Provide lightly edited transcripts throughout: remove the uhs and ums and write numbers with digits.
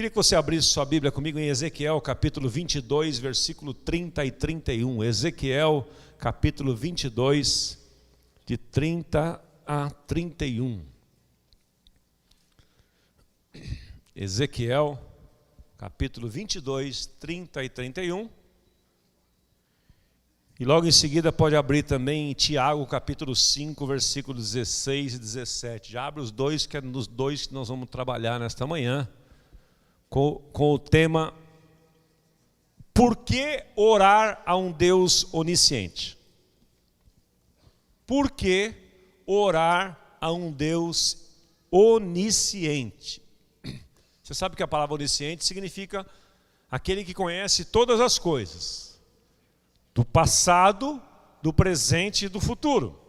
Queria que você abrisse sua Bíblia comigo em Ezequiel, capítulo 22, versículo 30 e 31. Ezequiel, capítulo 22, de 30 a 31. Ezequiel, capítulo 22, 30 e 31. E logo em seguida pode abrir também em Tiago, capítulo 5, versículos 16 e 17. Já abre os dois, que é nos dois que nós vamos trabalhar nesta manhã, com o tema: por que orar a um Deus onisciente? Por que orar a um Deus onisciente? Você sabe que a palavra onisciente significa aquele que conhece todas as coisas, do passado, do presente e do futuro,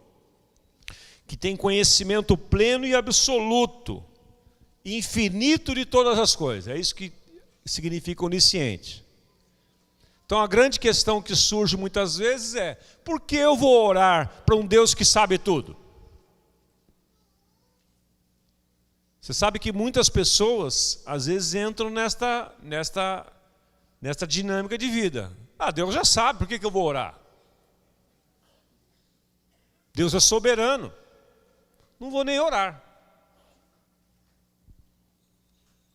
que tem conhecimento pleno e absoluto, infinito de todas as coisas. É isso que significa onisciente. Então a grande questão que surge muitas vezes é: por que eu vou orar para um Deus que sabe tudo? Você sabe que muitas pessoas às vezes entram nesta dinâmica de vida. Deus já sabe, por que eu vou orar? Deus é soberano, não vou nem orar.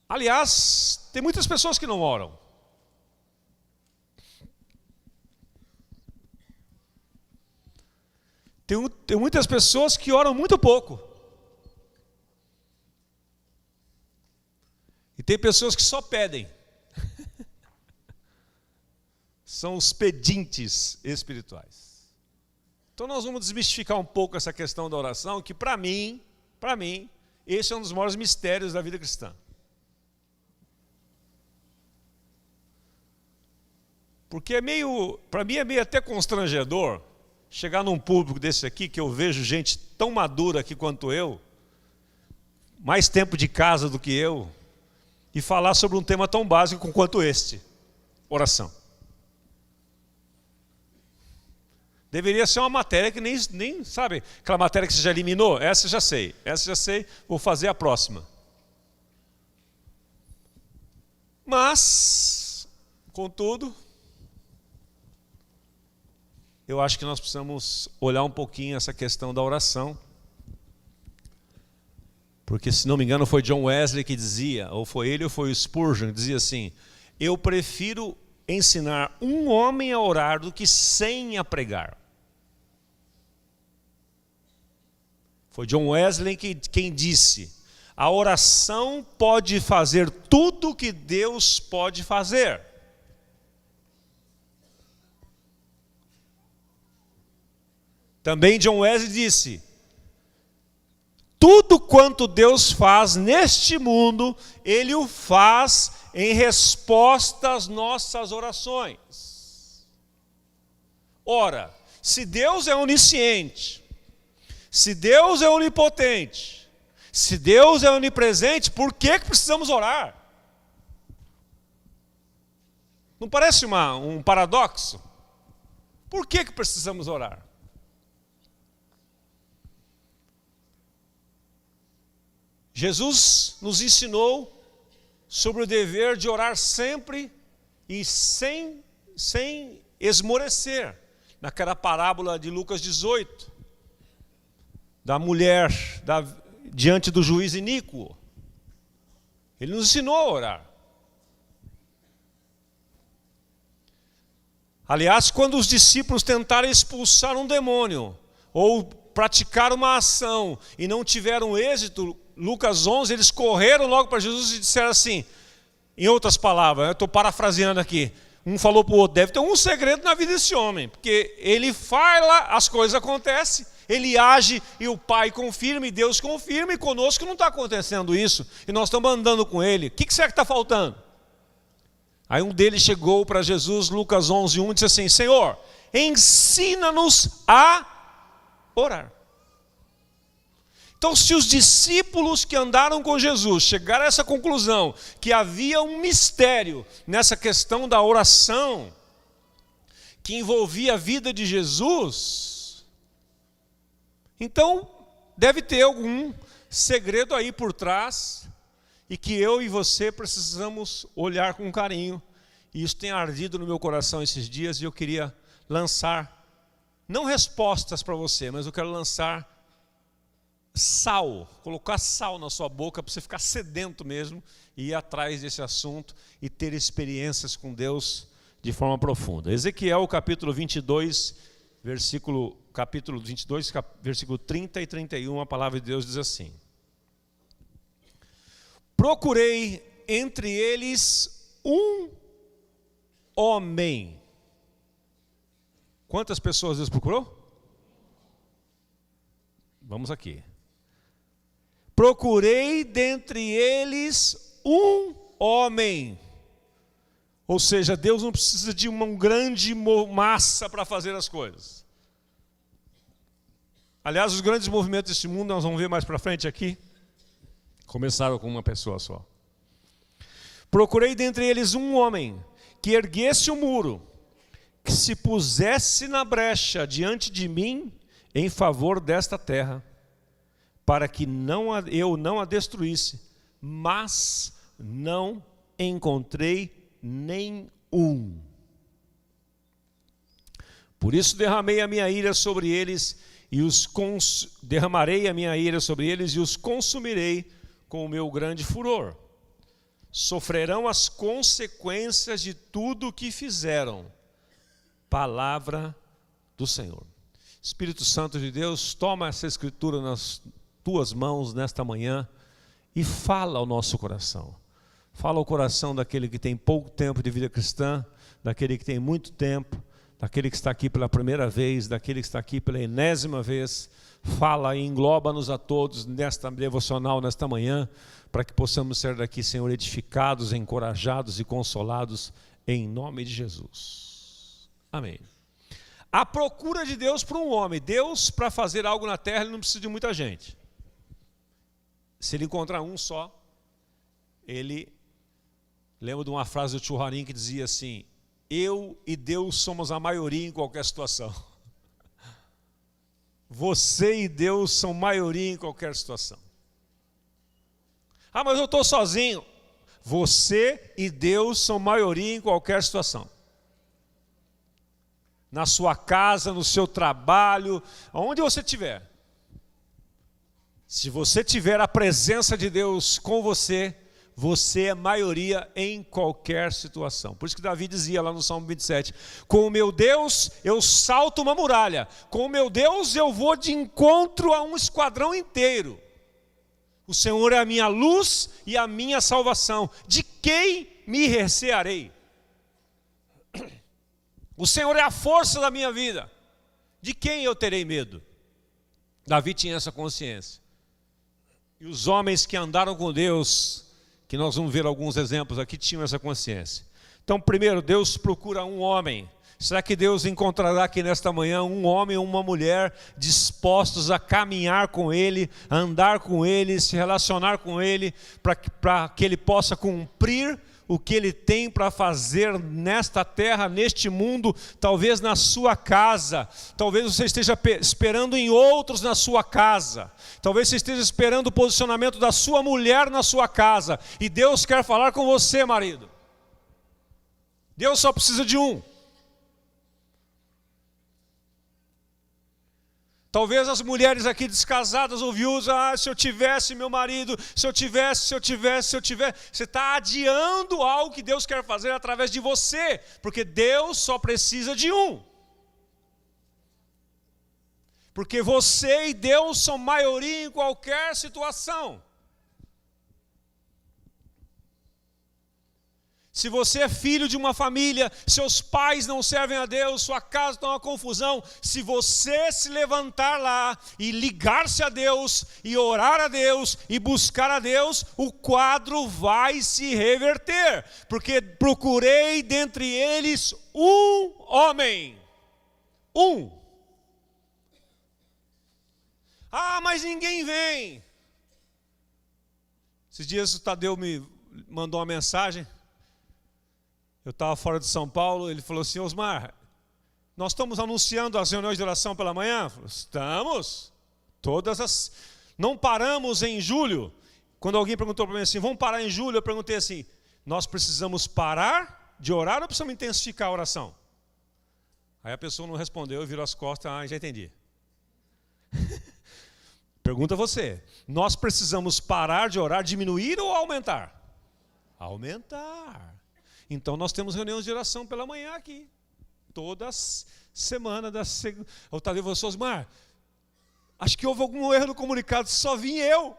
Aliás, tem muitas pessoas que não oram. Tem muitas pessoas que oram muito pouco. E tem pessoas que só pedem. São os pedintes espirituais. Então nós vamos desmistificar um pouco essa questão da oração, que para mim, esse é um dos maiores mistérios da vida cristã. Porque para mim é meio até constrangedor chegar num público desse aqui, que eu vejo gente tão madura aqui quanto eu, mais tempo de casa do que eu, e falar sobre um tema tão básico quanto este: oração. Deveria ser uma matéria que nem sabe, aquela matéria que você já eliminou. Essa já sei, vou fazer a próxima. Mas, contudo, eu acho que nós precisamos olhar um pouquinho essa questão da oração. Porque, se não me engano, foi John Wesley que dizia, ou foi ele ou foi o Spurgeon, que dizia assim: eu prefiro ensinar um homem a orar do que 100 a pregar. Foi John Wesley quem disse: a oração pode fazer tudo o que Deus pode fazer. Também John Wesley disse: tudo quanto Deus faz neste mundo, Ele o faz em resposta às nossas orações. Ora, se Deus é onisciente, se Deus é onipotente, se Deus é onipresente, por que precisamos orar? Não parece um paradoxo? Por que precisamos orar? Jesus nos ensinou sobre o dever de orar sempre e sem esmorecer. Naquela parábola de Lucas 18, da mulher diante do juiz iníquo. Ele nos ensinou a orar. Aliás, quando os discípulos tentaram expulsar um demônio, ou praticar uma ação e não tiveram êxito, Lucas 11, eles correram logo para Jesus e disseram assim, em outras palavras, eu estou parafraseando aqui, um falou para o outro: deve ter um segredo na vida desse homem, porque ele fala, as coisas acontecem, ele age e o Pai confirma e Deus confirma, e conosco não está acontecendo isso, e nós estamos andando com ele. O que será que está faltando? Aí um deles chegou para Jesus, Lucas 11, 1, e disse assim: Senhor, ensina-nos a orar. Então, se os discípulos que andaram com Jesus chegaram a essa conclusão, que havia um mistério nessa questão da oração, que envolvia a vida de Jesus, então deve ter algum segredo aí por trás, e que eu e você precisamos olhar com carinho. E isso tem ardido no meu coração esses dias, e eu queria lançar, não respostas para você, mas eu quero lançar sal, colocar sal na sua boca para você ficar sedento mesmo e ir atrás desse assunto e ter experiências com Deus de forma profunda. Ezequiel capítulo 22, versículo 30 e 31, a palavra de Deus diz assim: procurei entre eles um homem. Quantas pessoas Deus procurou? Vamos aqui. Procurei dentre eles um homem. Ou seja, Deus não precisa de uma grande massa para fazer as coisas. Aliás, os grandes movimentos desse mundo, nós vamos ver mais para frente aqui, começaram com uma pessoa só. Procurei dentre eles um homem que erguesse o muro, que se pusesse na brecha diante de mim em favor desta terra, para que eu não a destruísse, mas não encontrei nenhum. Por isso derramarei a minha ira sobre eles e os consumirei com o meu grande furor. Sofrerão as consequências de tudo o que fizeram. Palavra do Senhor. Espírito Santo de Deus, toma essa escritura nas tuas mãos nesta manhã e fala ao nosso coração. Fala ao coração daquele que tem pouco tempo de vida cristã, daquele que tem muito tempo, daquele que está aqui pela primeira vez, daquele que está aqui pela enésima vez. Fala e engloba-nos a todos nesta devocional, nesta manhã, para que possamos ser daqui, Senhor, edificados, encorajados e consolados, em nome de Jesus. Amém. A procura de Deus para um homem. Deus, para fazer algo na terra, ele não precisa de muita gente. Se ele encontrar um só, ele... Lembro de uma frase do Churrarim que dizia assim: eu e Deus somos a maioria em qualquer situação. Você e Deus são maioria em qualquer situação. Ah, mas eu estou sozinho. Você e Deus são maioria em qualquer situação. Na sua casa, no seu trabalho, aonde você estiver. Se você tiver a presença de Deus com você, você é maioria em qualquer situação. Por isso que Davi dizia lá no Salmo 27, com o meu Deus eu salto uma muralha, com o meu Deus eu vou de encontro a um esquadrão inteiro. O Senhor é a minha luz e a minha salvação, de quem me recearei? O Senhor é a força da minha vida, de quem eu terei medo? Davi tinha essa consciência. E os homens que andaram com Deus, que nós vamos ver alguns exemplos aqui, tinham essa consciência. Então, primeiro, Deus procura um homem. Será que Deus encontrará aqui nesta manhã um homem ou uma mulher dispostos a caminhar com Ele, a andar com Ele, se relacionar com Ele, para que Ele possa cumprir o que Ele tem para fazer nesta terra, neste mundo, talvez na sua casa, talvez você esteja esperando em outros na sua casa, talvez você esteja esperando o posicionamento da sua mulher na sua casa, e Deus quer falar com você, marido. Deus só precisa de um. Talvez as mulheres aqui descasadas ou viúvas, se eu tivesse meu marido, se eu tivesse. Você está adiando algo que Deus quer fazer através de você, porque Deus só precisa de um. Porque você e Deus são maioria em qualquer situação. Se você é filho de uma família, seus pais não servem a Deus, sua casa está uma confusão, se você se levantar lá e ligar-se a Deus, e orar a Deus, e buscar a Deus, o quadro vai se reverter, porque procurei dentre eles um homem. Um. Ah, mas ninguém vem. Esses dias o Tadeu me mandou uma mensagem. Eu estava fora de São Paulo, ele falou assim: Osmar, nós estamos anunciando as reuniões de oração pela manhã? Eu falei, estamos. Não paramos em julho. Quando alguém perguntou para mim assim, vamos parar em julho? Eu perguntei assim, nós precisamos parar de orar ou precisamos intensificar a oração? Aí a pessoa não respondeu e virou as costas, já entendi. Pergunta você, nós precisamos parar de orar, diminuir ou aumentar? Aumentar. Então nós temos reuniões de oração pela manhã aqui. Toda semana. O Tadeu falou, Sosmar, acho que houve algum erro no comunicado, só vim eu.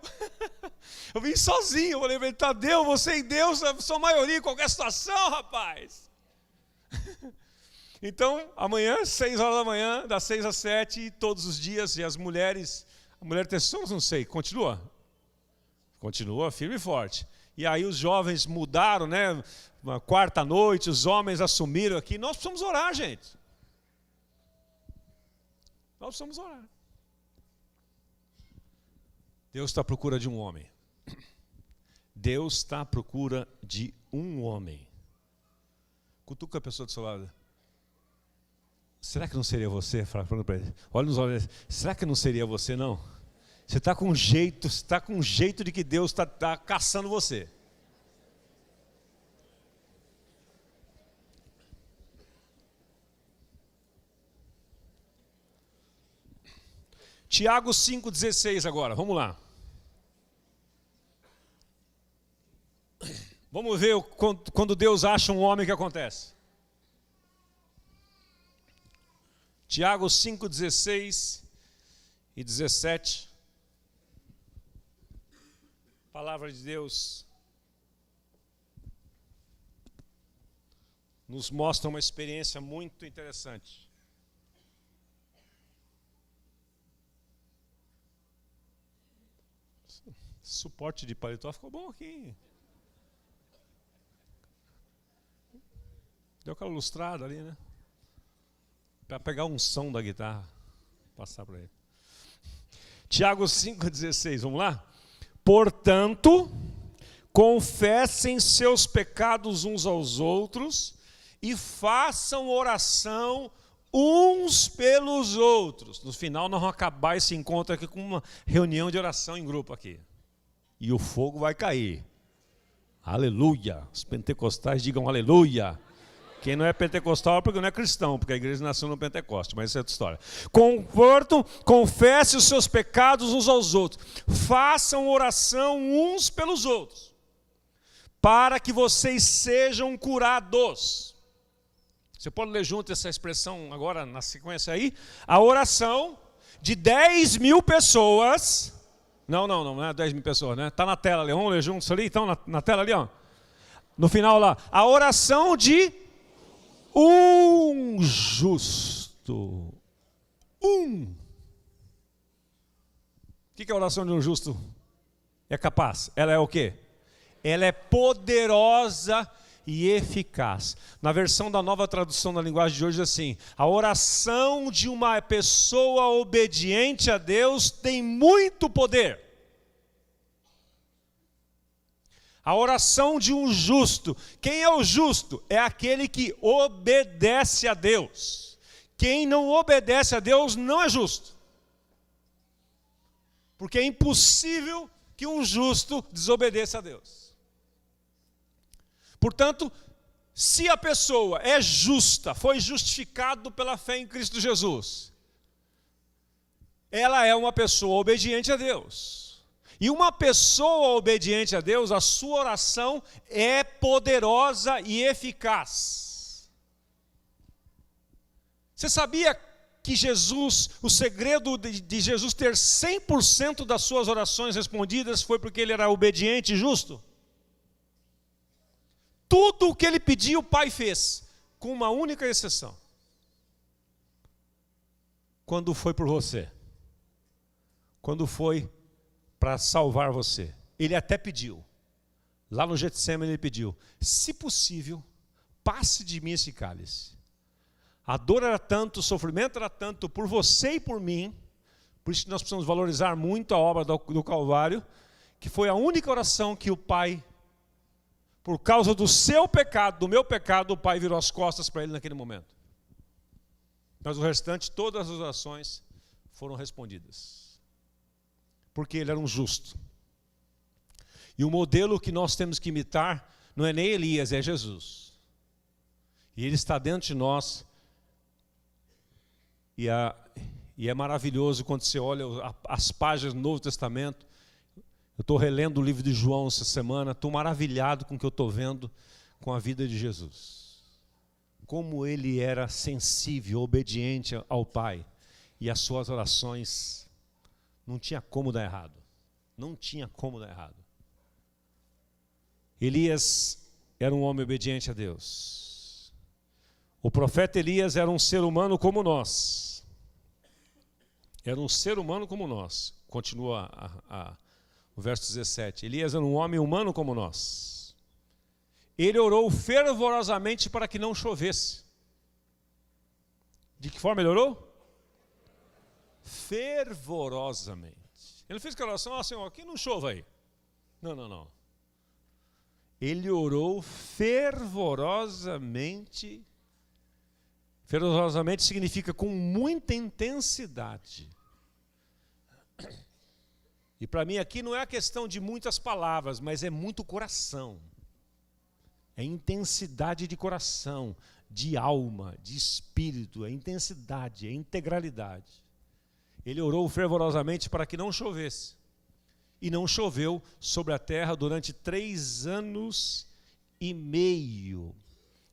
Eu vim sozinho. Eu falei, Tadeu, você e Deus, a sua maioria em qualquer situação, rapaz. Então, amanhã, 6 horas da manhã, das 6 às 7, todos os dias, e as mulheres, a mulher tem sonhos, não sei, continua? Continua firme e forte. E aí os jovens mudaram, né? Uma quarta noite, os homens assumiram aqui. Nós precisamos orar, gente. Nós precisamos orar. Deus está à procura de um homem. Deus está à procura de um homem. Cutuca a pessoa do seu lado. Será que não seria você? Falando para ele. Olha nos olhos. Será que não seria você, não? Você está com um jeito de que Deus está caçando você. Tiago 5,16 agora, vamos lá. Vamos ver quando Deus acha um homem, o que acontece. Tiago 5,16 e 17. Palavra de Deus nos mostra uma experiência muito interessante. Suporte de paletó ficou bom aqui. Deu aquela lustrada ali, né? Para pegar um som da guitarra. Passar para ele. Tiago 5,16, vamos lá? Portanto, confessem seus pecados uns aos outros e façam oração uns pelos outros. No final, nós vamos acabar esse encontro aqui com uma reunião de oração em grupo aqui. E o fogo vai cair. Aleluia. Os pentecostais digam aleluia. Quem não é pentecostal é porque não é cristão, porque a igreja nasceu no Pentecoste, mas isso é outra história. Confesse os seus pecados uns aos outros. Façam oração uns pelos outros, para que vocês sejam curados. Você pode ler junto essa expressão agora na sequência aí? A oração de 10.000 pessoas. Não é 10.000 pessoas, né? Está na tela ali, vamos ler juntos ali, então na tela ali, ó. No final lá, a oração de um justo. O que é a oração de um justo? É capaz. Ela é o quê? Ela é poderosa e eficaz. Na versão da Nova Tradução da Linguagem de hoje diz assim: a oração de uma pessoa obediente a Deus tem muito poder. A oração de um justo. Quem é o justo? É aquele que obedece a Deus. Quem não obedece a Deus não é justo. Porque é impossível que um justo desobedeça a Deus. Portanto, se a pessoa é justa, foi justificado pela fé em Cristo Jesus, ela é uma pessoa obediente a Deus. E uma pessoa obediente a Deus, a sua oração é poderosa e eficaz. Você sabia que Jesus, o segredo de Jesus ter 100% das suas orações respondidas foi porque ele era obediente e justo? Tudo o que ele pediu, o Pai fez, com uma única exceção. Quando foi por você. Quando foi para salvar você. Ele até pediu. Lá no Getsemane ele pediu: se possível, passe de mim esse cálice. A dor era tanto, o sofrimento era tanto por você e por mim, por isso que nós precisamos valorizar muito a obra do Calvário, que foi a única oração que o Pai, por causa do seu pecado, do meu pecado, o Pai virou as costas para ele naquele momento. Mas o restante, todas as orações foram respondidas. Porque ele era um justo. E o modelo que nós temos que imitar não é nem Elias, é Jesus. E ele está dentro de nós. E é maravilhoso quando você olha as páginas do Novo Testamento. Eu estou relendo o livro de João essa semana, estou maravilhado com o que eu estou vendo com a vida de Jesus. Como ele era sensível, obediente ao Pai. E as suas orações não tinha como dar errado. Não tinha como dar errado. Elias era um homem obediente a Deus. O profeta Elias era um ser humano como nós. Era um ser humano como nós. Continua o verso 17. Elias era um homem humano como nós. Ele orou fervorosamente para que não chovesse. De que forma ele orou? Fervorosamente. Ele não fez aquela oração, Senhor, que não chova aí. Não. Ele orou fervorosamente. Fervorosamente significa com muita intensidade. E para mim aqui não é a questão de muitas palavras, mas é muito coração. É intensidade de coração, de alma, de espírito, é intensidade, é integralidade. Ele orou fervorosamente para que não chovesse. E não choveu sobre a terra durante 3 anos e meio.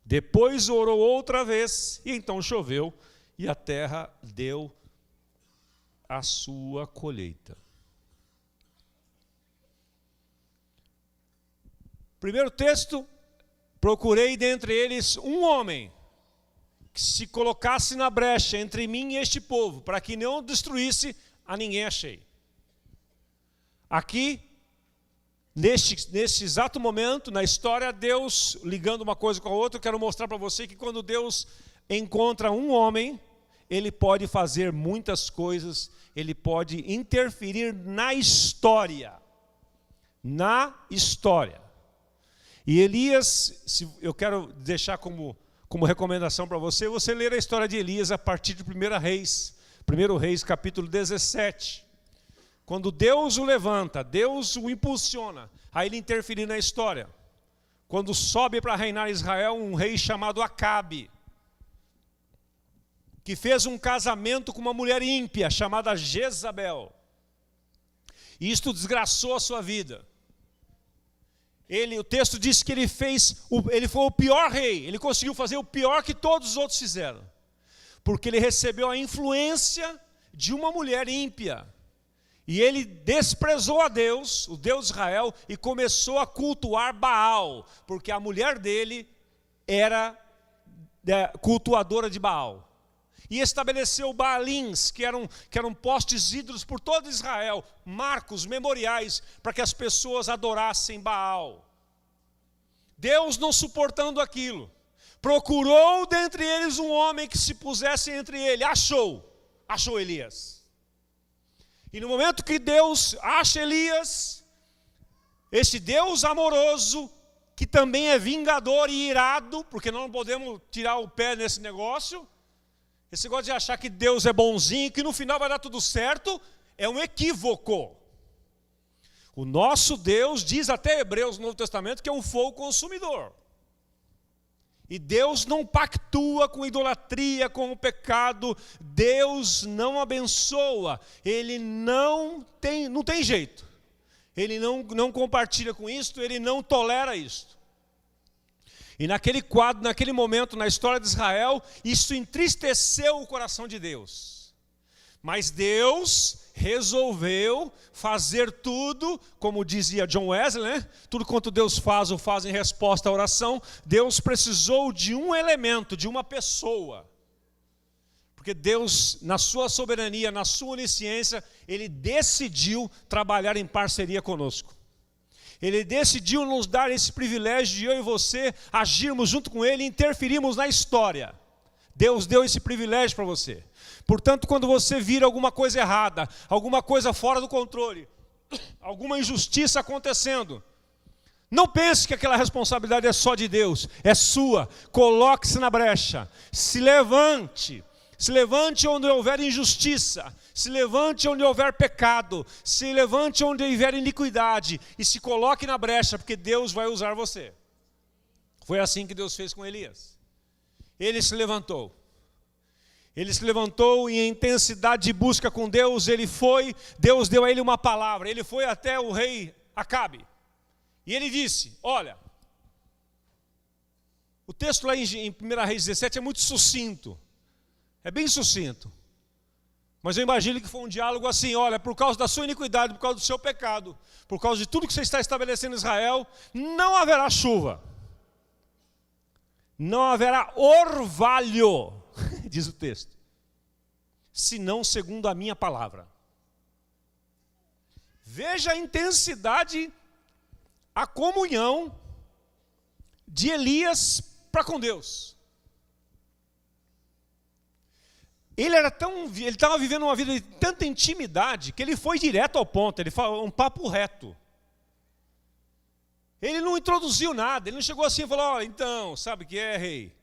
Depois orou outra vez, e então choveu, e a terra deu a sua colheita. Primeiro texto, procurei dentre eles um homem que se colocasse na brecha entre mim e este povo, para que não destruísse, a ninguém achei. Aqui, neste exato momento, na história, Deus ligando uma coisa com a outra, eu quero mostrar para você que quando Deus encontra um homem, ele pode fazer muitas coisas, ele pode interferir na história. Na história. E Elias, eu quero deixar como recomendação para você ler a história de Elias a partir de 1 Reis, capítulo 17. Quando Deus o levanta, Deus o impulsiona a ele interferir na história. Quando sobe para reinar Israel um rei chamado Acabe, que fez um casamento com uma mulher ímpia chamada Jezabel. E isto desgraçou a sua vida. O texto diz que ele foi o pior rei, ele conseguiu fazer o pior que todos os outros fizeram. Porque ele recebeu a influência de uma mulher ímpia. E ele desprezou a Deus, o Deus de Israel, e começou a cultuar Baal, porque a mulher dele era cultuadora de Baal. E estabeleceu Baalins, que eram postes ídolos por todo Israel, marcos, memoriais, para que as pessoas adorassem Baal. Deus, não suportando aquilo, procurou dentre eles um homem que se pusesse entre ele, achou Elias. E no momento que Deus acha Elias, esse Deus amoroso, que também é vingador e irado, porque nós não podemos tirar o pé nesse negócio, esse negócio de achar que Deus é bonzinho, que no final vai dar tudo certo, é um equívoco. O nosso Deus, diz até Hebreus no Novo Testamento, que é um fogo consumidor. E Deus não pactua com idolatria, com o pecado. Deus não abençoa. Ele não tem jeito. Ele não compartilha com isto, ele não tolera isto. E naquele quadro, naquele momento, na história de Israel, isso entristeceu o coração de Deus. Mas Deus resolveu fazer tudo, como dizia John Wesley, né? Tudo quanto Deus faz, o faz em resposta à oração. Deus precisou de um elemento, de uma pessoa. Porque Deus, na sua soberania, na sua onisciência, Ele decidiu trabalhar em parceria conosco. Ele decidiu nos dar esse privilégio de eu e você agirmos junto com Ele e interferirmos na história. Deus deu esse privilégio para você. Portanto, quando você vira alguma coisa errada, alguma coisa fora do controle, alguma injustiça acontecendo, não pense que aquela responsabilidade é só de Deus, é sua. Coloque-se na brecha, se levante onde houver injustiça, Se levante onde houver pecado, se levante onde houver iniquidade e se coloque na brecha, porque Deus vai usar você. Foi assim que Deus fez com Elias. Ele se levantou. Ele se levantou e em intensidade de busca com Deus, ele foi, Deus deu a ele uma palavra. Ele foi até o rei Acabe. E ele disse, olha, o texto lá em 1 Reis 17 é muito sucinto. É bem sucinto. Mas eu imagino que foi um diálogo assim, olha, por causa da sua iniquidade, por causa do seu pecado, por causa de tudo que você está estabelecendo em Israel, não haverá chuva. Não haverá orvalho, diz o texto, senão segundo a minha palavra. Veja a intensidade, a comunhão de Elias para com Deus. Ele estava vivendo uma vida de tanta intimidade que ele foi direto ao ponto, ele falou um papo reto. Ele não introduziu nada, ele não chegou assim e falou, olha, então, sabe o que é, rei?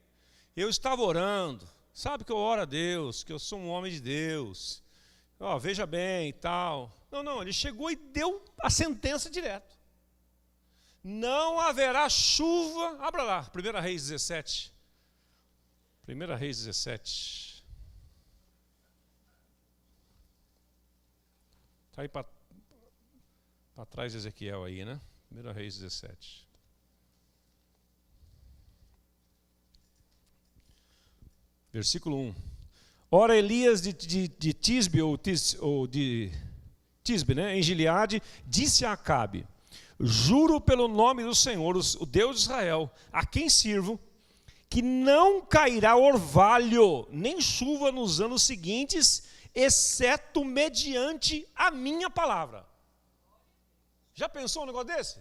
Eu estava orando, sabe que eu oro a Deus, que eu sou um homem de Deus. Veja bem e tal. Não, ele chegou e deu a sentença direto. Não haverá chuva, abra lá, 1 Reis 17. 1 Reis 17. Está aí para trás de Ezequiel aí, né? 1 Reis 17. Versículo 1. Ora, Elias de Tisbe, ou de Tisbe, né, em Gileade, disse a Acabe, juro pelo nome do Senhor, o Deus de Israel, a quem sirvo, que não cairá orvalho, nem chuva nos anos seguintes, exceto mediante a minha palavra. Já pensou um negócio desse?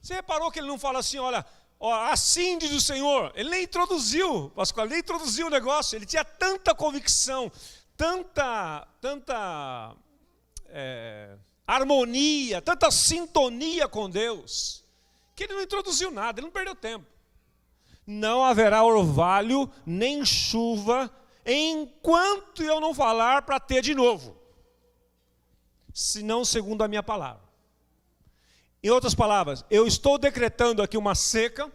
Você reparou que ele não fala assim, olha, assim diz o Senhor. Ele nem introduziu, Pascoal, nem introduziu o negócio. Ele tinha tanta convicção, tanta harmonia, tanta sintonia com Deus, que ele não introduziu nada, ele não perdeu tempo. Não haverá orvalho, nem chuva, enquanto eu não falar para ter de novo, senão segundo a minha palavra. Em outras palavras, eu estou decretando aqui uma seca,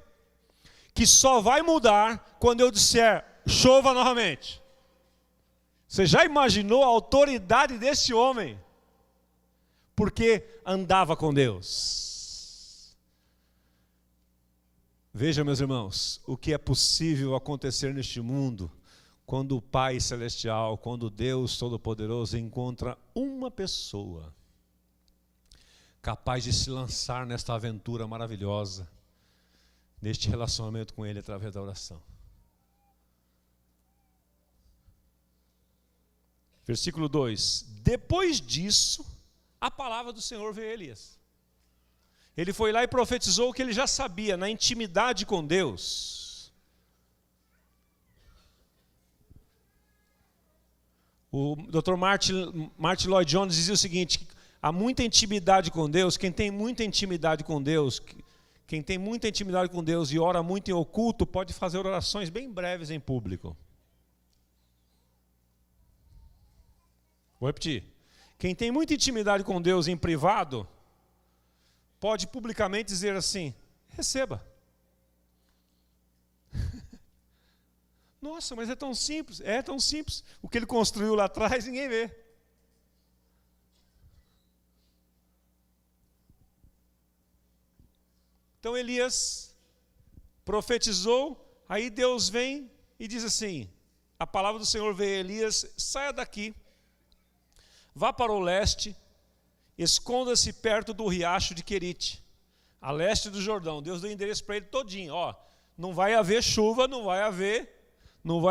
que só vai mudar quando eu disser, chova novamente. Você já imaginou a autoridade desse homem? Porque andava com Deus. Veja, meus irmãos, o que é possível acontecer neste mundo, quando o Pai Celestial, quando Deus Todo-Poderoso encontra uma pessoa capaz de se lançar nesta aventura maravilhosa, neste relacionamento com Ele através da oração. Versículo 2. Depois disso, a palavra do Senhor veio a Elias. Ele foi lá e profetizou o que ele já sabia, na intimidade com Deus. O Dr. Martin Lloyd Jones dizia o seguinte, há muita intimidade com Deus, quem tem muita intimidade com Deus, e ora muito em oculto, pode fazer orações bem breves em público. Vou repetir. Quem tem muita intimidade com Deus em privado, pode publicamente dizer assim, receba. Nossa, mas é tão simples. É tão simples. O que ele construiu lá atrás, ninguém vê. Então Elias profetizou, aí Deus vem e diz assim, a palavra do Senhor veio a Elias, saia daqui, vá para o leste, esconda-se perto do riacho de Querite, a leste do Jordão. Deus deu endereço para ele todinho. Não vai haver chuva, não vai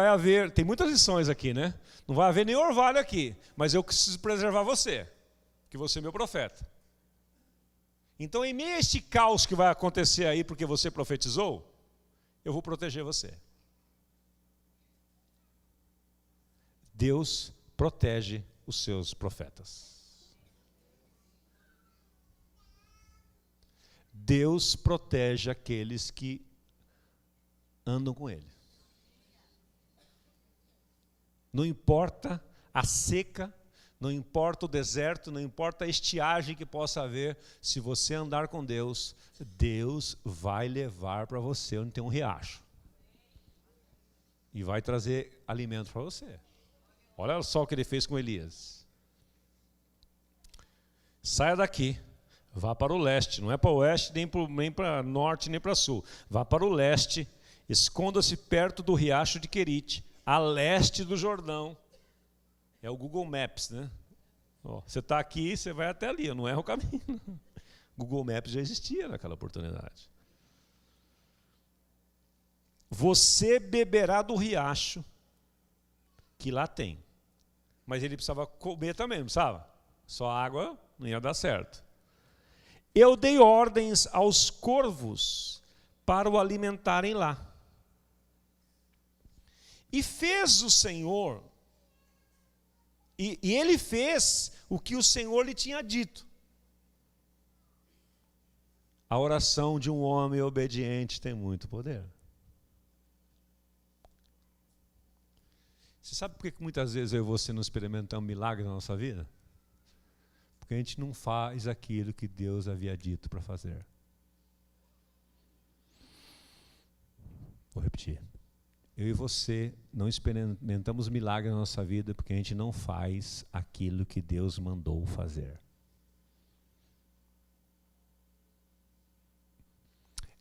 haver, tem muitas lições aqui, né? Não vai haver nem orvalho aqui, mas eu preciso preservar você, que você é meu profeta. Então, em meio a este caos que vai acontecer aí, porque você profetizou, eu vou proteger você. Deus protege os seus profetas. Deus protege aqueles que andam com Ele. Não importa a seca, não importa o deserto, não importa a estiagem que possa haver, se você andar com Deus, Deus vai levar para você onde tem um riacho. E vai trazer alimento para você. Olha só o que ele fez com Elias. Saia daqui, vá para o leste, não é para o oeste, nem para norte, nem para sul. Vá para o leste, esconda-se perto do riacho de Querite, a leste do Jordão. É o Google Maps, né? Ó, você está aqui, você vai até ali, não erra o caminho. Google Maps já existia naquela oportunidade. Você beberá do riacho que lá tem. Mas ele precisava comer também, não precisava? Só água não ia dar certo. Eu dei ordens aos corvos para o alimentarem lá. E fez o Senhor, e ele fez o que o Senhor lhe tinha dito. A oração de um homem obediente tem muito poder. Você sabe por que muitas vezes eu e você não experimentamos milagre na nossa vida? Porque a gente não faz aquilo que Deus havia dito para fazer. Vou repetir. Eu e você não experimentamos milagre na nossa vida porque a gente não faz aquilo que Deus mandou fazer.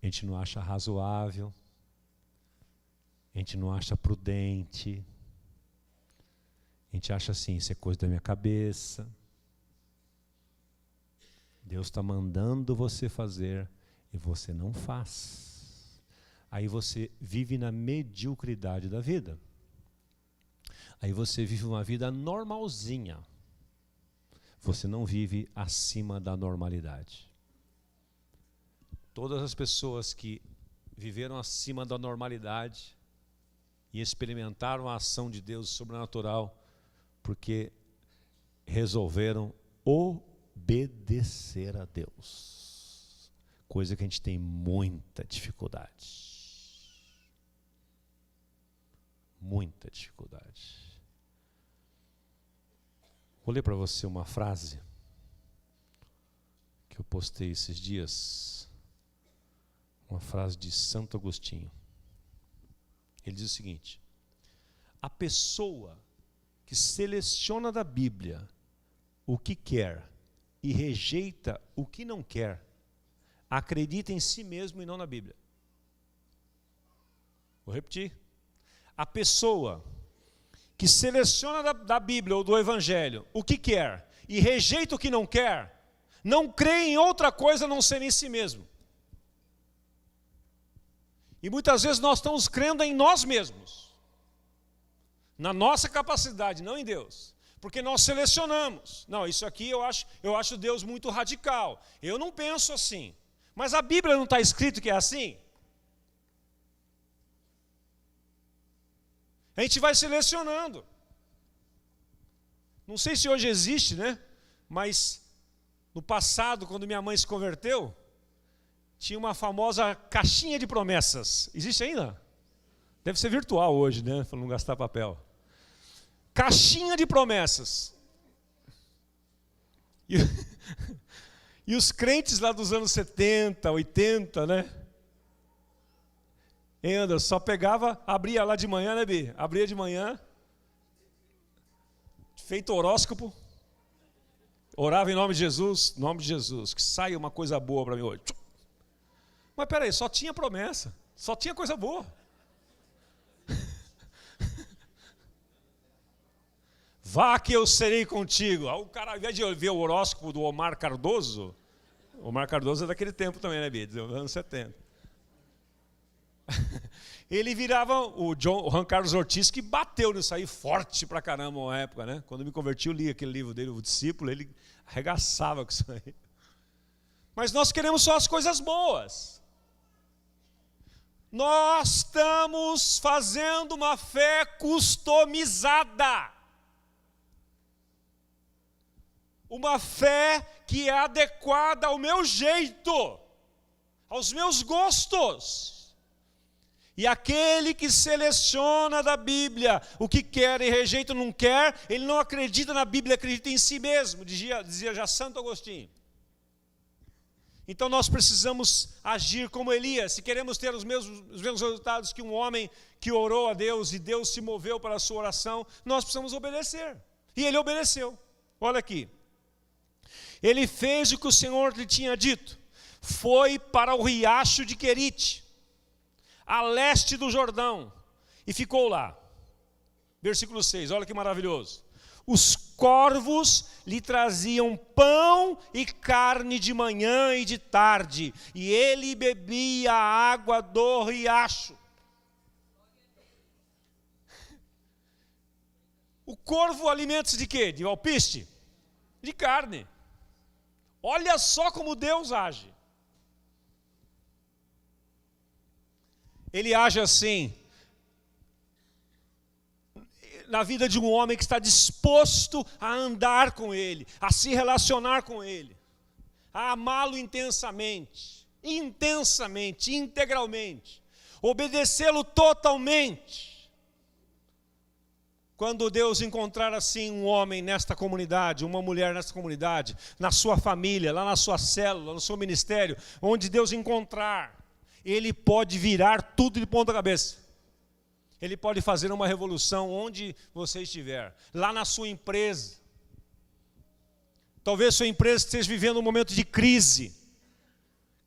A gente não acha razoável, a gente não acha prudente, a gente acha assim, isso é coisa da minha cabeça. Deus está mandando você fazer e você não faz. Aí você vive na mediocridade da vida. Aí você vive uma vida normalzinha. Você não vive acima da normalidade. Todas as pessoas que viveram acima da normalidade e experimentaram a ação de Deus sobrenatural, porque resolveram obedecer a Deus. Coisa que a gente tem muita dificuldade. Muita dificuldade. Vou ler para você uma frase que eu postei esses dias. Uma frase de Santo Agostinho. Ele diz o seguinte: a pessoa que seleciona da Bíblia o que quer e rejeita o que não quer, acredita em si mesmo e não na Bíblia. Vou repetir. A pessoa que seleciona da Bíblia ou do Evangelho o que quer e rejeita o que não quer, não crê em outra coisa a não ser em si mesmo. E muitas vezes nós estamos crendo em nós mesmos, na nossa capacidade, não em Deus. Porque nós selecionamos. Não, isso aqui eu acho Deus muito radical. Eu não penso assim. Mas a Bíblia não está escrito que é assim? A gente vai selecionando. Não sei se hoje existe, né? Mas no passado, quando minha mãe se converteu, tinha uma famosa caixinha de promessas. Existe ainda? Deve ser virtual hoje, né? Para não gastar papel. Caixinha de promessas. E os crentes lá dos anos 70, 80, né? Anderson, só pegava, abria lá de manhã, né, Bi? Abria de manhã, feito horóscopo, orava em nome de Jesus, que saia uma coisa boa para mim hoje. Mas peraí, só tinha promessa, só tinha coisa boa. Vá que eu serei contigo. Aí o cara, ao invés de ver o horóscopo do Omar Cardoso é daquele tempo também, né, Bi? Dos anos 70. Ele virava o Juan Carlos Ortiz, que bateu nisso aí forte pra caramba uma época, né? Quando eu me converti, eu li aquele livro dele, O Discípulo, ele arregaçava com isso aí. Mas nós queremos só as coisas boas. Nós estamos fazendo uma fé customizada. Uma fé que é adequada ao meu jeito, aos meus gostos. E aquele que seleciona da Bíblia o que quer e rejeita o que não quer, ele não acredita na Bíblia, acredita em si mesmo, dizia já Santo Agostinho. Então nós precisamos agir como Elias. Se queremos ter os mesmos resultados que um homem que orou a Deus e Deus se moveu para a sua oração, nós precisamos obedecer. E ele obedeceu. Olha aqui. Ele fez o que o Senhor lhe tinha dito. Foi para o riacho de Querite, a leste do Jordão, e ficou lá. Versículo 6, olha que maravilhoso. Os corvos lhe traziam pão e carne de manhã e de tarde, e ele bebia a água do riacho. O corvo alimenta-se de quê? De alpiste? De carne. Olha só como Deus age. Ele age assim na vida de um homem que está disposto a andar com Ele, a se relacionar com Ele, a amá-lo intensamente, integralmente, obedecê-lo totalmente. Quando Deus encontrar assim um homem nesta comunidade, uma mulher nesta comunidade, na sua família, lá na sua célula, no seu ministério, onde Deus encontrar, Ele pode virar tudo de ponta cabeça. Ele pode fazer uma revolução onde você estiver. Lá na sua empresa. Talvez sua empresa esteja vivendo um momento de crise.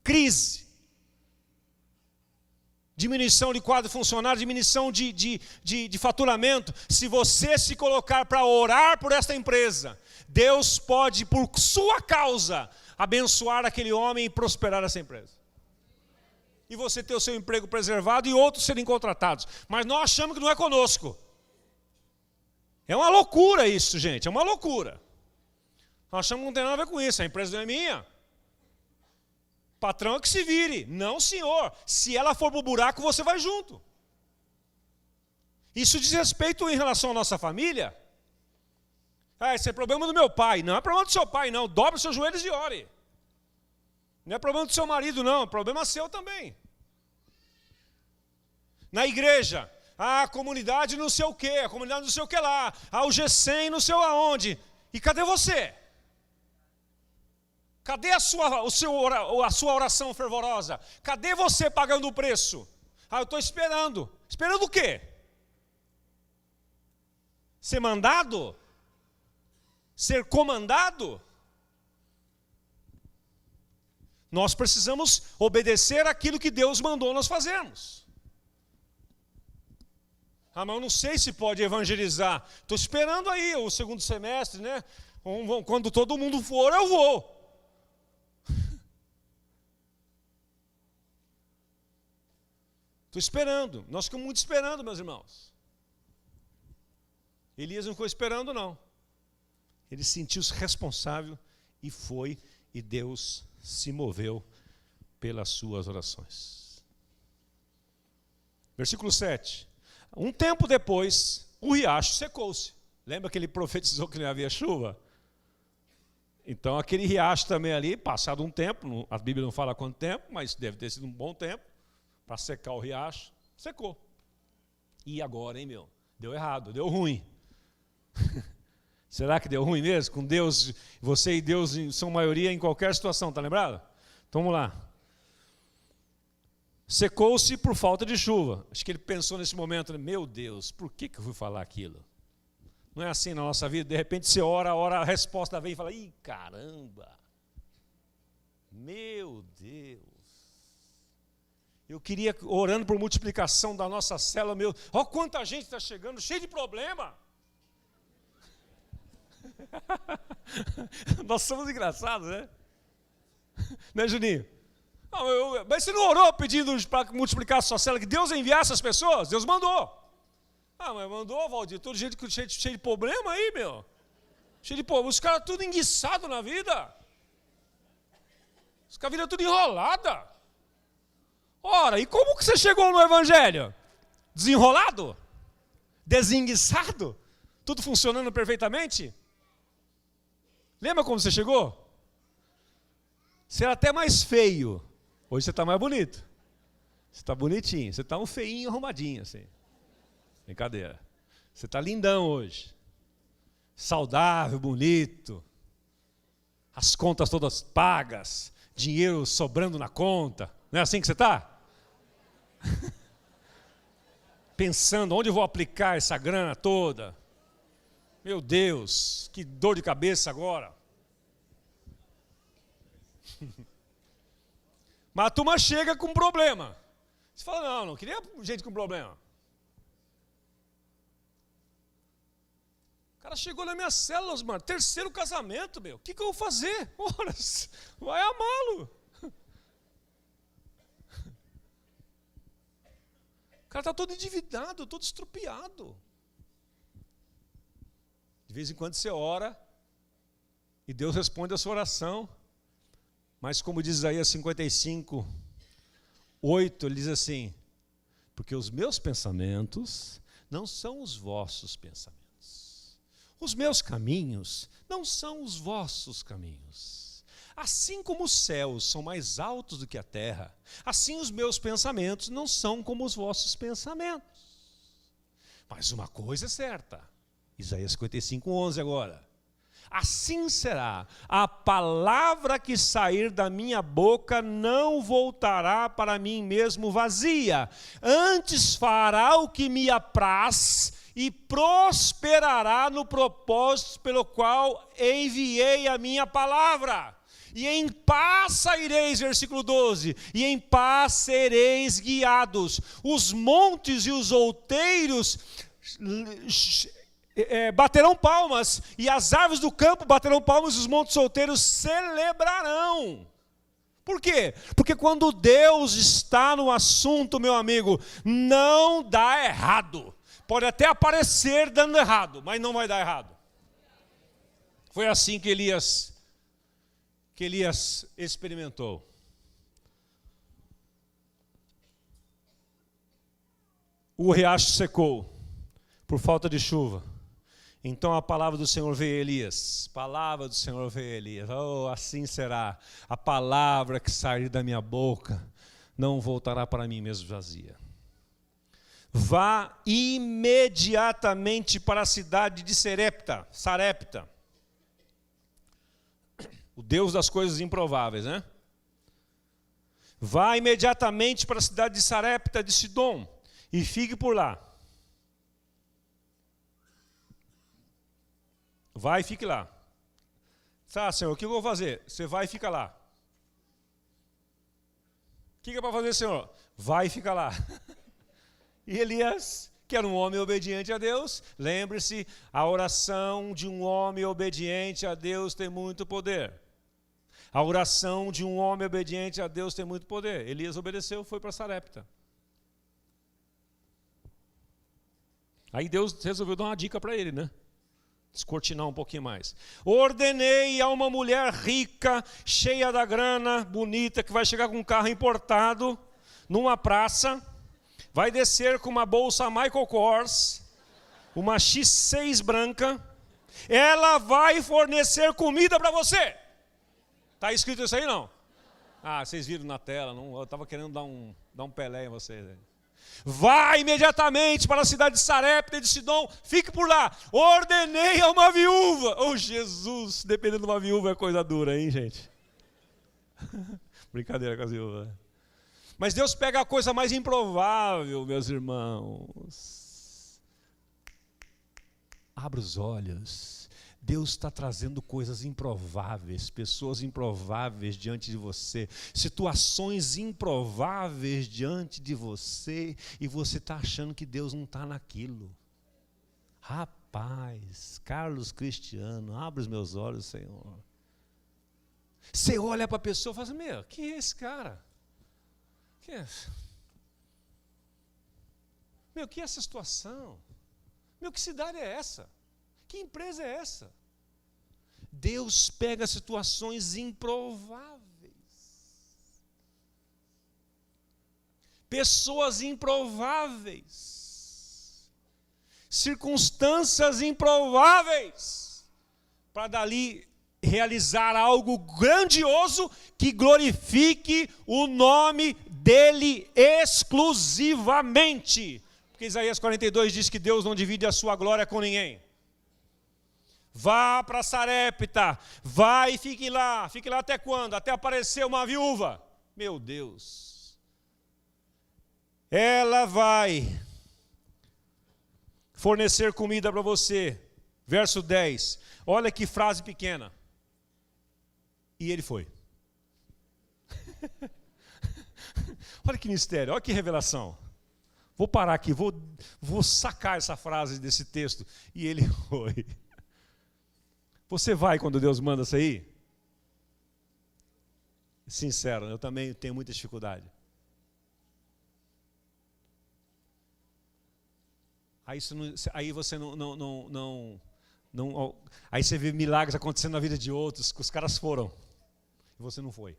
Crise. Diminuição de quadro funcionário, diminuição de faturamento. Se você se colocar para orar por esta empresa, Deus pode, por sua causa, abençoar aquele homem e prosperar essa empresa. E você ter o seu emprego preservado e outros serem contratados. Mas nós achamos que não é conosco. É uma loucura isso, gente, é uma loucura. Nós achamos que não tem nada a ver com isso, a empresa não é minha. Patrão é que se vire. Não, senhor, se ela for para o buraco, você vai junto. Isso diz respeito em relação à nossa família. Esse é problema do meu pai. Não é problema do seu pai, não. Dobre os seus joelhos e ore. Não é problema do seu marido, não. É problema seu também. Na igreja, a comunidade não sei o quê, a comunidade não sei o que lá, o G100 não sei aonde. E cadê você? Cadê a sua oração fervorosa? Cadê você pagando o preço? Eu estou esperando. Esperando o quê? Ser mandado? Ser comandado? Nós precisamos obedecer aquilo que Deus mandou nós fazermos. Mas eu não sei se pode evangelizar. Estou esperando aí o segundo semestre, né? Quando todo mundo for, eu vou. Estou esperando. Nós ficamos muito esperando, meus irmãos. Elias não ficou esperando, não. Ele sentiu-se responsável e foi, e Deus se moveu pelas suas orações. Versículo 7. Um tempo depois, o riacho secou-se. Lembra que ele profetizou que não havia chuva? Então aquele riacho também ali, passado um tempo, a Bíblia não fala quanto tempo, mas deve ter sido um bom tempo, para secar o riacho, secou. E agora, hein, meu? Deu errado, deu ruim. Será que deu ruim mesmo? Com Deus, você e Deus são maioria em qualquer situação, tá lembrado? Então vamos lá. Secou-se por falta de chuva. Acho que ele pensou nesse momento, meu Deus, por que eu fui falar aquilo? Não é assim na nossa vida, de repente você ora, a resposta vem e fala, ih, caramba, meu Deus. Eu queria, orando por multiplicação da nossa célula, olha quanta gente está chegando, cheio de problema. Nós somos engraçados, né? Né, Juninho? Não, mas você não orou pedindo para multiplicar a sua célula, que Deus enviasse as pessoas? Deus mandou. Mas mandou, Valdir, todo jeito cheio de problema aí, meu. Cheio de problema. Os caras tudo enguiçados na vida. Os caras vida tudo enrolada. Ora, e como que você chegou no Evangelho? Desenrolado? Desenguiçado? Tudo funcionando perfeitamente? Lembra como você chegou? Você era até mais feio. Hoje você está mais bonito. Você está bonitinho, você está um feinho arrumadinho assim. Brincadeira. Você está lindão hoje. Saudável, bonito. As contas todas pagas. Dinheiro sobrando na conta. Não é assim que você está? Pensando, onde eu vou aplicar essa grana toda? Meu Deus, que dor de cabeça agora. Mas a turma chega com problema. Você fala, não queria gente com problema. O cara chegou nas minhas células, mano, 3º casamento, meu. O que eu vou fazer? Ora, vai amá-lo. O cara está todo endividado, todo estrupiado. De vez em quando você ora e Deus responde a sua oração. Mas como diz Isaías 55, 8, ele diz assim, porque os meus pensamentos não são os vossos pensamentos. Os meus caminhos não são os vossos caminhos. Assim como os céus são mais altos do que a terra, assim os meus pensamentos não são como os vossos pensamentos. Mas uma coisa é certa, Isaías 55, 11 agora. Assim será, a palavra que sair da minha boca não voltará para mim mesmo vazia, antes fará o que me apraz e prosperará no propósito pelo qual enviei a minha palavra. E em paz saireis, versículo 12, e em paz sereis guiados. Os montes e os outeiros baterão palmas, e as árvores do campo baterão palmas, e os montes solteiros celebrarão. Por quê? Porque quando Deus está no assunto, meu amigo, não dá errado. Pode até aparecer dando errado, mas não vai dar errado. Foi assim que Elias experimentou. O riacho secou por falta de chuva. Então a palavra do Senhor veio a Elias. Palavra do Senhor veio a Elias. Oh, assim será. A palavra que sair da minha boca não voltará para mim mesmo vazia. Vá imediatamente para a cidade de Sarepta. O Deus das coisas improváveis, né? Vá imediatamente para a cidade de Sarepta de Sidom e fique por lá. Vai e fique lá. Tá, Senhor, o que eu vou fazer? Você vai e fica lá. O que é para fazer, Senhor? Vai e fica lá. E Elias, que era um homem obediente a Deus, lembre-se, a oração de um homem obediente a Deus tem muito poder. A oração de um homem obediente a Deus tem muito poder. Elias obedeceu, foi para Sarepta. Aí Deus resolveu dar uma dica para ele, né? Descortinar um pouquinho mais. Ordenei a uma mulher rica, cheia da grana, bonita, que vai chegar com um carro importado, numa praça, vai descer com uma bolsa Michael Kors, uma X6 branca, ela vai fornecer comida para você. Está escrito isso aí, não? Ah, vocês viram na tela, não, eu estava querendo dar um Pelé em vocês. Vai imediatamente para a cidade de Sarepta e de Sidom, fique por lá. Ordenei a uma viúva. Oh, Jesus, dependendo de uma viúva é coisa dura, hein, gente? Brincadeira com as viúvas. Mas Deus pega a coisa mais improvável, meus irmãos. Abra os olhos. Deus está trazendo coisas improváveis, pessoas improváveis diante de você, situações improváveis diante de você, e você está achando que Deus não está naquilo. Rapaz, Carlos Cristiano, abre os meus olhos, Senhor. Você olha para a pessoa e fala assim, meu, quem é esse cara? Quem é? Meu, que é essa situação? Meu, que cidade é essa? Que empresa é essa? Deus pega situações improváveis. Pessoas improváveis. Circunstâncias improváveis. Para dali realizar algo grandioso que glorifique o nome dele exclusivamente. Porque Isaías 42 diz que Deus não divide a sua glória com ninguém. Vá para Sarepta, vá e fique lá até quando? Até aparecer uma viúva. Meu Deus. Ela vai fornecer comida para você. Verso 10. Olha que frase pequena. E ele foi. Olha que mistério, olha que revelação. Vou parar aqui, vou sacar essa frase desse texto. E ele foi. Você vai quando Deus manda sair? Sincero, eu também tenho muita dificuldade. Aí você não, aí você vê milagres acontecendo na vida de outros, que os caras foram, e você não foi.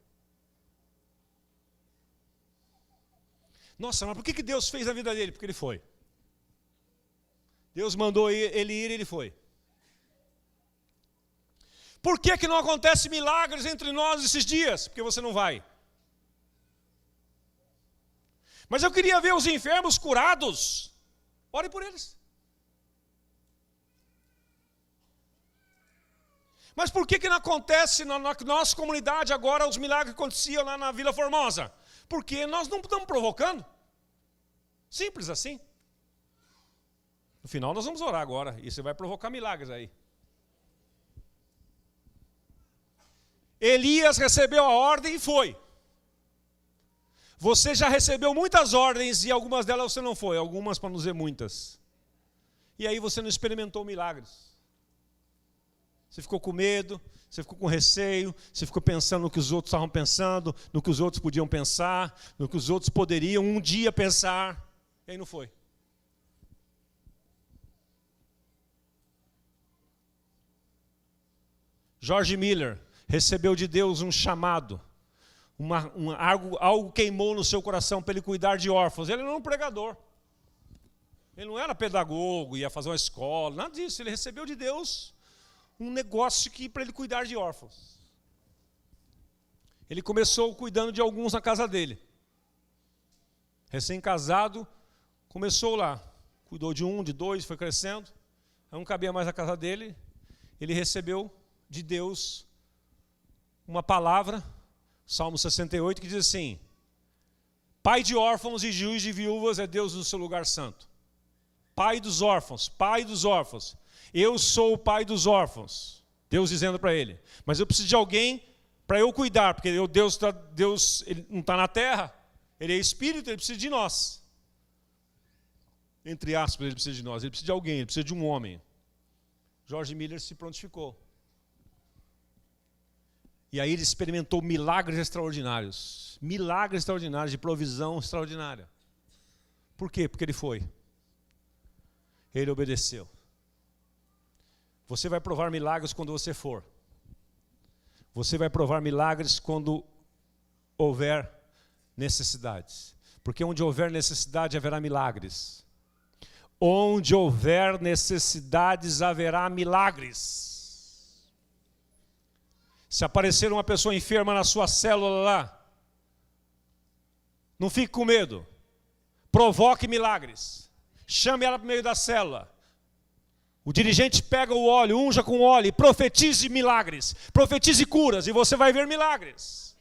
Nossa, mas por que Deus fez a vida dele? Porque ele foi. Deus mandou ele ir e ele foi. Por que não acontece milagres entre nós esses dias? Porque você não vai. Mas eu queria ver os enfermos curados. Ore por eles. Mas por que não acontece na nossa comunidade agora os milagres que aconteciam lá na Vila Formosa? Porque nós não estamos provocando. Simples assim. No final nós vamos orar agora. E você vai provocar milagres aí. Elias recebeu a ordem e foi. Você já recebeu muitas ordens e algumas delas você não foi. Algumas, para não dizer muitas. E aí você não experimentou milagres. Você ficou com medo, você ficou com receio, você ficou pensando no que os outros estavam pensando, no que os outros podiam pensar, no que os outros poderiam um dia pensar. E aí não foi. George Miller recebeu de Deus um chamado, algo queimou no seu coração para ele cuidar de órfãos. Ele não era um pregador, ele não era pedagogo, ia fazer uma escola, nada disso. Ele recebeu de Deus um negócio para ele cuidar de órfãos. Ele começou cuidando de alguns na casa dele. Recém-casado, começou lá, cuidou de um, de dois, foi crescendo, aí não cabia mais na casa dele. Ele recebeu de Deus uma palavra, Salmo 68, que diz assim: Pai de órfãos e juiz de viúvas é Deus no seu lugar santo. Pai dos órfãos, pai dos órfãos. Eu sou o pai dos órfãos. Deus dizendo para ele. Mas eu preciso de alguém para eu cuidar, porque Deus ele não está na terra, ele é espírito, ele precisa de nós. Entre aspas, ele precisa de nós, ele precisa de alguém, ele precisa de um homem. George Miller se prontificou. E aí ele experimentou milagres extraordinários de provisão extraordinária. Por quê? Porque ele foi. Ele obedeceu. Você vai provar milagres quando você for. Você vai provar milagres quando houver necessidades. Porque onde houver necessidade haverá milagres. Onde houver necessidades haverá milagres. Se aparecer uma pessoa enferma na sua célula lá, não fique com medo. Provoque milagres. Chame ela para o meio da célula. O dirigente pega o óleo, unja com óleo e profetize milagres. Profetize curas e você vai ver milagres.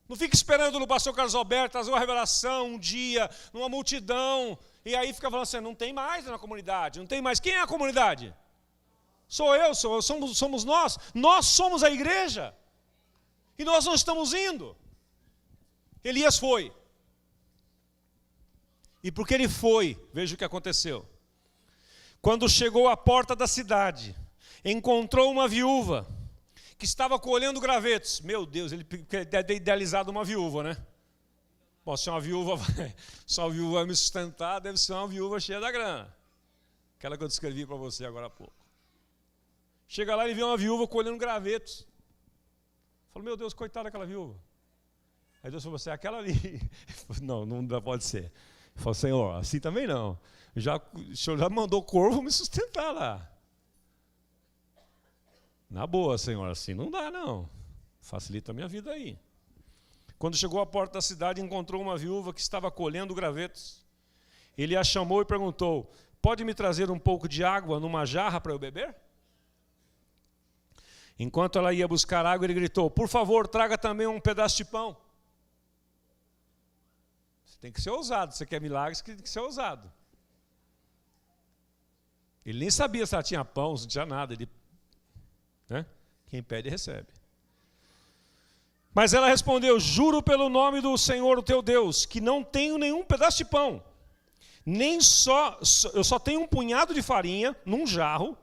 Não fique esperando no pastor Carlos Alberto trazer uma revelação um dia, numa multidão, e aí fica falando assim, não tem mais na comunidade, não tem mais. Quem é a comunidade? Sou eu, somos nós. Nós somos a igreja. E nós não estamos indo. Elias foi. E porque ele foi, veja o que aconteceu. Quando chegou à porta da cidade, encontrou uma viúva que estava colhendo gravetos. Meu Deus, ele deve ter idealizado uma viúva, né? Bom, se uma viúva vai me sustentar, deve ser uma viúva cheia da grana. Aquela que eu descrevi para você agora há pouco. Chega lá e vê uma viúva colhendo gravetos. Falou, meu Deus, coitada daquela viúva. Aí Deus falou, você é aquela ali. Não pode ser. Ele falou, Senhor, assim também não. O Senhor já mandou corvo me sustentar lá. Na boa, Senhor, assim não dá não. Facilita a minha vida aí. Quando chegou à porta da cidade, encontrou uma viúva que estava colhendo gravetos. Ele a chamou e perguntou: pode me trazer um pouco de água numa jarra para eu beber? Enquanto ela ia buscar água, ele gritou: por favor, traga também um pedaço de pão. Você tem que ser ousado. Você quer milagres, tem que ser ousado. Ele nem sabia se ela tinha pão, se não tinha nada. Né? Quem pede, recebe. Mas ela respondeu: juro pelo nome do Senhor, o teu Deus, que não tenho nenhum pedaço de pão. Eu só tenho um punhado de farinha num jarro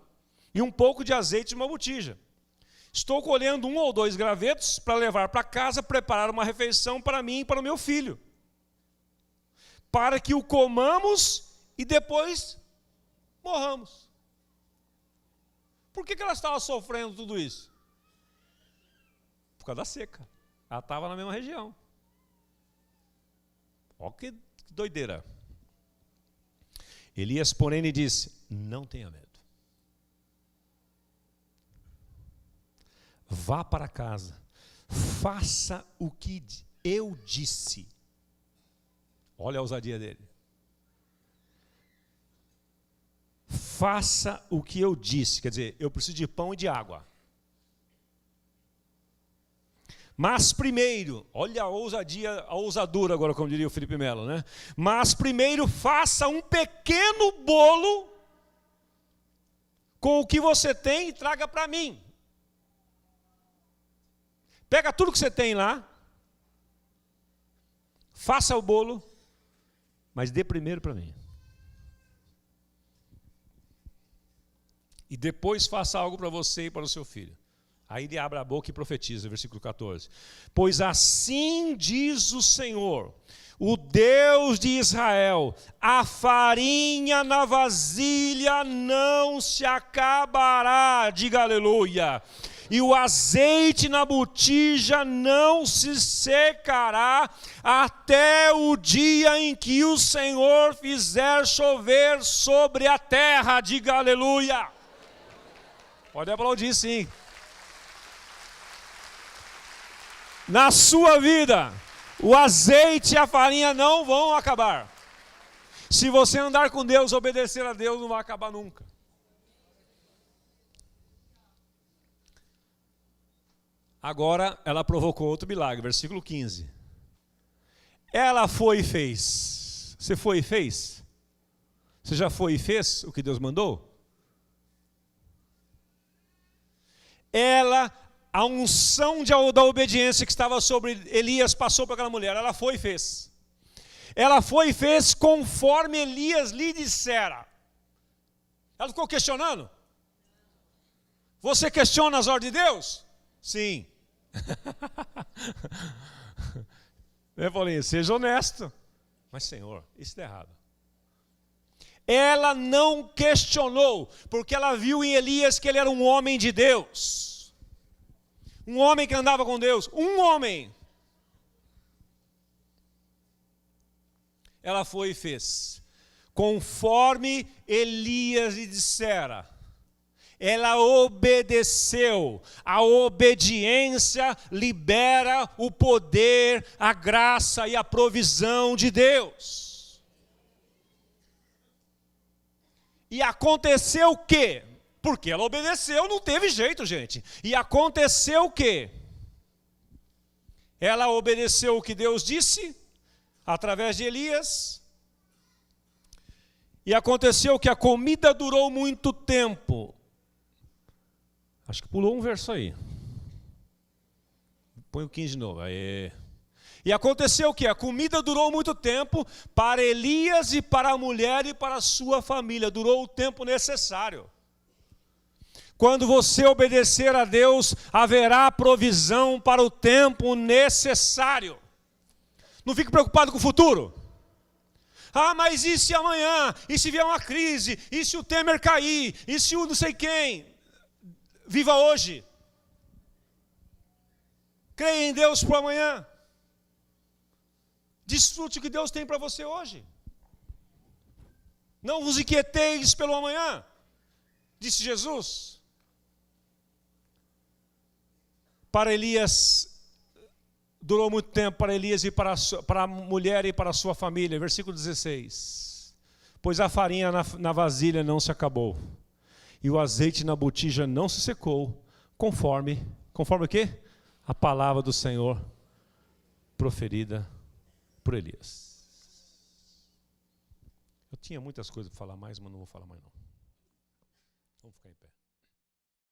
e um pouco de azeite em uma botija. Estou colhendo 1 ou 2 gravetos para levar para casa, preparar uma refeição para mim e para o meu filho, para que o comamos e depois morramos. Por que ela estava sofrendo tudo isso? Por causa da seca. Ela estava na mesma região. Olha que doideira. Elias, porém, lhe disse: não tenha medo. Vá para casa, faça o que eu disse. Olha a ousadia dele. Faça o que eu disse. Quer dizer, eu preciso de pão e de água. Mas primeiro, olha a ousadia, a ousadura agora, como diria o Felipe Melo, né? Mas primeiro faça um pequeno bolo com o que você tem e traga para mim. Pega tudo que você tem lá, faça o bolo, mas dê primeiro para mim. E depois faça algo para você e para o seu filho. Aí ele abre a boca e profetiza, versículo 14. Pois assim diz o Senhor, o Deus de Israel: a farinha na vasilha não se acabará, diga aleluia. E o azeite na botija não se secará até o dia em que o Senhor fizer chover sobre a terra. Diga aleluia. Pode aplaudir, sim. Na sua vida, o azeite e a farinha não vão acabar. Se você andar com Deus, obedecer a Deus, não vai acabar nunca. Agora ela provocou outro milagre, versículo 15. Ela foi e fez. Você foi e fez? Você já foi e fez o que Deus mandou? A unção da obediência que estava sobre Elias passou para aquela mulher. Ela foi e fez. Ela foi e fez conforme Elias lhe dissera. Ela ficou questionando? Você questiona as ordens de Deus? Sim. Eu falei: seja honesto. Mas Senhor, isso está errado. Ela não questionou, porque ela viu em Elias que ele era um homem de Deus. Um homem que andava com Deus. Um homem. Ela foi e fez conforme Elias lhe dissera. Ela obedeceu. A obediência libera o poder, a graça e a provisão de Deus. E aconteceu o quê? Porque ela obedeceu, não teve jeito, gente. E aconteceu o quê? Ela obedeceu o que Deus disse, através de Elias. E aconteceu que a comida durou muito tempo. Acho que pulou um verso aí. Põe o 15 de novo. Aê. E aconteceu que a comida durou muito tempo para Elias e para a mulher e para a sua família. Durou o tempo necessário. Quando você obedecer a Deus, haverá provisão para o tempo necessário. Não fique preocupado com o futuro. Ah, mas e se amanhã? E se vier uma crise? E se o Temer cair? E se o não sei quem? Viva hoje. Creia em Deus para amanhã. Desfrute o que Deus tem para você hoje. Não vos inquieteis pelo amanhã, disse Jesus. para Elias, durou muito tempo para Elias e para a mulher e para a sua família. Versículo 16. Pois a farinha na vasilha não se acabou, e o azeite na botija não se secou, conforme o quê? A palavra do Senhor proferida por Elias. Eu tinha muitas coisas para falar mais, mas não vou falar mais não. Vamos ficar em pé.